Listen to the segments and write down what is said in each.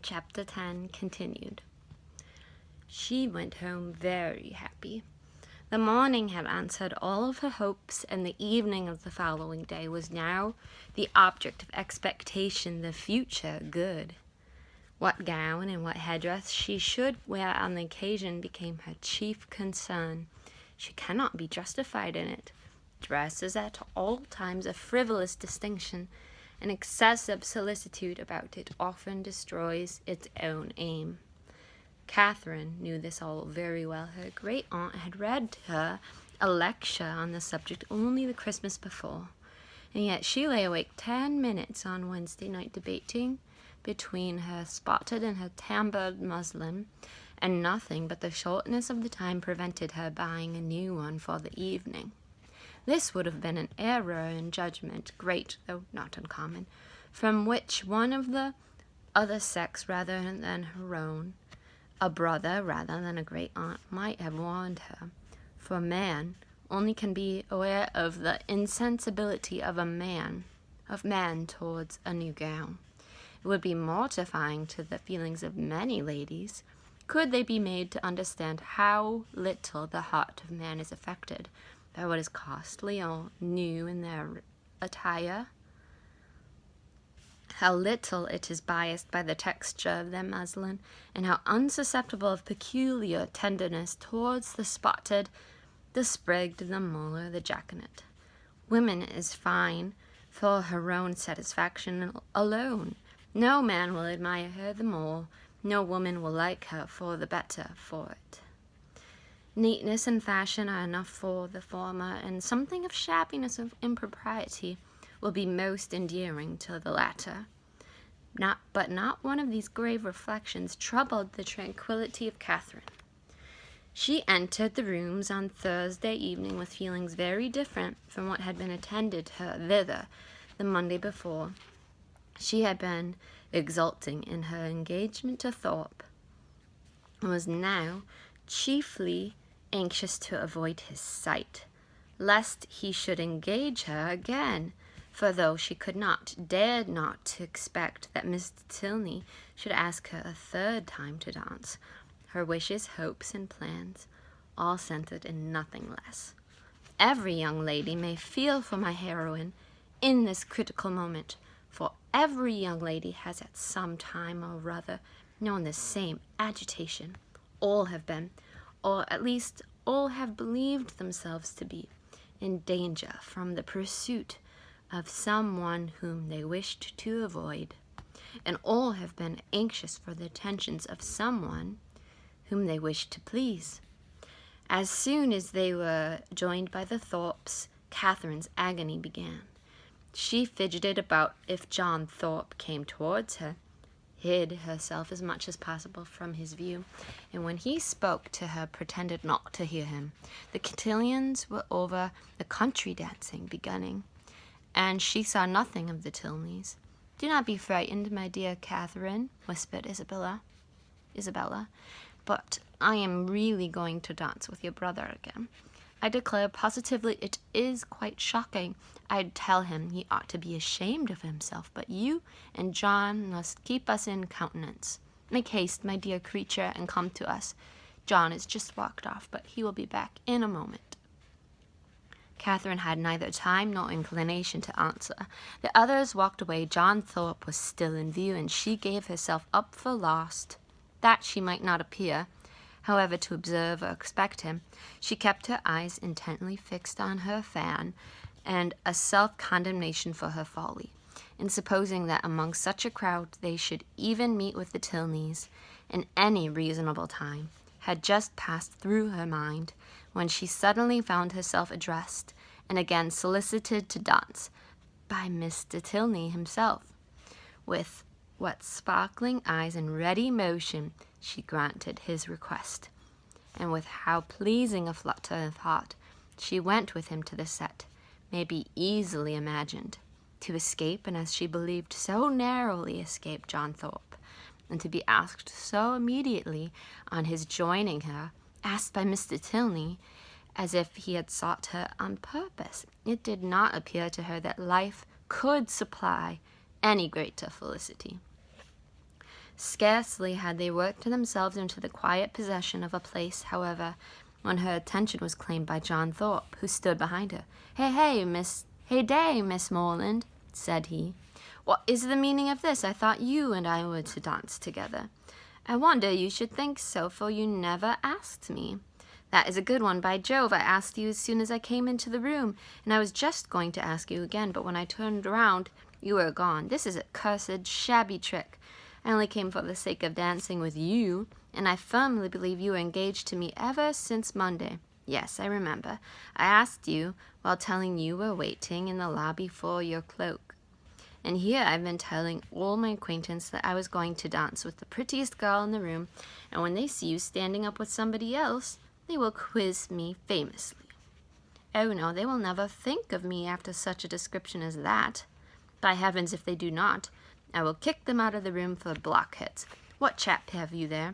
Chapter 10 continued. She went home very happy. The morning had answered all of her hopes, and the evening of the following day was now the object of expectation, the future good. What gown and what headdress she should wear on the occasion became her chief concern. She cannot be justified in it. Dress is at all times a frivolous distinction, and excessive solicitude about it often destroys its own aim. Catherine knew this all very well. Her great-aunt had read her a lecture on the subject only the Christmas before, and yet she lay awake 10 minutes on Wednesday night debating between her spotted and her tambored muslin, and nothing but the shortness of the time prevented her buying a new one for the evening. This would have been an error in judgment, great though not uncommon, from which one of the other sex rather than her own, a brother rather than a great-aunt, might have warned her. For man only can be aware of the insensibility of man towards a new gown. It would be mortifying to the feelings of many ladies could they be made to understand how little the heart of man is affected by what is costly or new in their attire, how little it is biased by the texture of their muslin, and how unsusceptible of peculiar tenderness towards the spotted, the sprigged, the muller, the jaconet. Woman is fine for her own satisfaction alone. No man will admire her the more, no woman will like her for the better for it. Neatness and fashion are enough for the former, and something of shabbiness of impropriety will be most endearing to the latter. But not one of these grave reflections troubled the tranquillity of Catherine. She entered the rooms on Thursday evening with feelings very different from what had been attended her thither the Monday before. She had been exulting in her engagement to Thorpe, and was now chiefly anxious to avoid his sight, lest he should engage her again, for though she could not, dared not to expect that Mr. Tilney should ask her a third time to dance, her wishes, hopes, and plans all centered in nothing less. Every young lady may feel for my heroine in this critical moment, for every young lady has at some time or other known the same agitation. All have been, or at least all have believed themselves to be, in danger from the pursuit of someone whom they wished to avoid, and all have been anxious for the attentions of someone whom they wished to please. As soon as they were joined by the Thorpes, Catherine's agony began. She fidgeted about if John Thorpe came towards her, hid herself as much as possible from his view, and when he spoke to her pretended not to hear him. The cotillions were over, the country dancing beginning, and she saw nothing of the Tilneys. "Do not be frightened, my dear Catherine," whispered Isabella, "but I am really going to dance with your brother again. I declare positively it is quite shocking. I'd tell him he ought to be ashamed of himself, but you and John must keep us in countenance. Make haste, my dear creature, and come to us. John has just walked off, but he will be back in a moment." Catherine had neither time nor inclination to answer. The others walked away. John Thorpe was still in view, and she gave herself up for lost. That she might not appear, however, to observe or expect him, she kept her eyes intently fixed on her fan, and a self-condemnation for her folly, in supposing that among such a crowd they should even meet with the Tilneys in any reasonable time, had just passed through her mind, when she suddenly found herself addressed and again solicited to dance by Mr. Tilney himself. With what sparkling eyes and ready motion she granted his request, and with how pleasing a flutter of heart she went with him to the set, may be easily imagined. To escape, and as she believed so narrowly escape, John Thorpe, and to be asked so immediately on his joining her, asked by Mr. Tilney, as if he had sought her on purpose, it did not appear to her that life could supply any greater felicity. Scarcely had they worked themselves into the quiet possession of a place, however, when her attention was claimed by John Thorpe, who stood behind her. Hey day, Miss Morland," said he. "What is the meaning of this? I thought you and I were to dance together." "I wonder you should think so, for you never asked me." "That is a good one. By Jove, I asked you as soon as I came into the room, and I was just going to ask you again, but when I turned round, you were gone. This is a cursed, shabby trick. I only came for the sake of dancing with you, and I firmly believe you were engaged to me ever since Monday. Yes, I remember. I asked you while telling you were waiting in the lobby for your cloak. And here I've been telling all my acquaintance that I was going to dance with the prettiest girl in the room, and when they see you standing up with somebody else, they will quiz me famously. Oh no, they will never think of me after such a description as that. By heavens, if they do not, I will kick them out of the room for blockheads. What chap have you there?"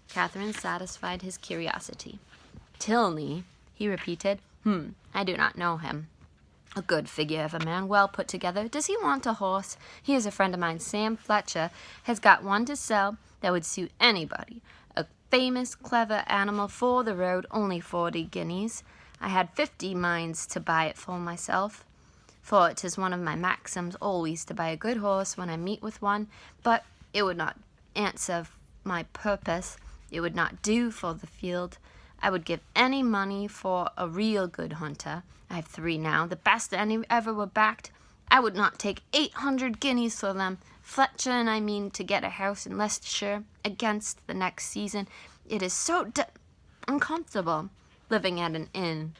Catherine satisfied his curiosity. "Tilney," he repeated. I do not know him." "A good figure of a man, well put together. Does he want a horse? He is a friend of mine. Sam Fletcher has got one to sell that would suit anybody. A famous, clever animal for the road, only 40 guineas. I had 50 minds to buy it for myself, for it is one of my maxims always to buy a good horse when I meet with one, but it would not answer my purpose. It would not do for the field. I would give any money for a real good hunter. I have 3 now, the best any ever were backed. I would not take 800 guineas for them. Fletcher and I mean to get a house in Leicestershire against the next season. It is so uncomfortable living at an inn.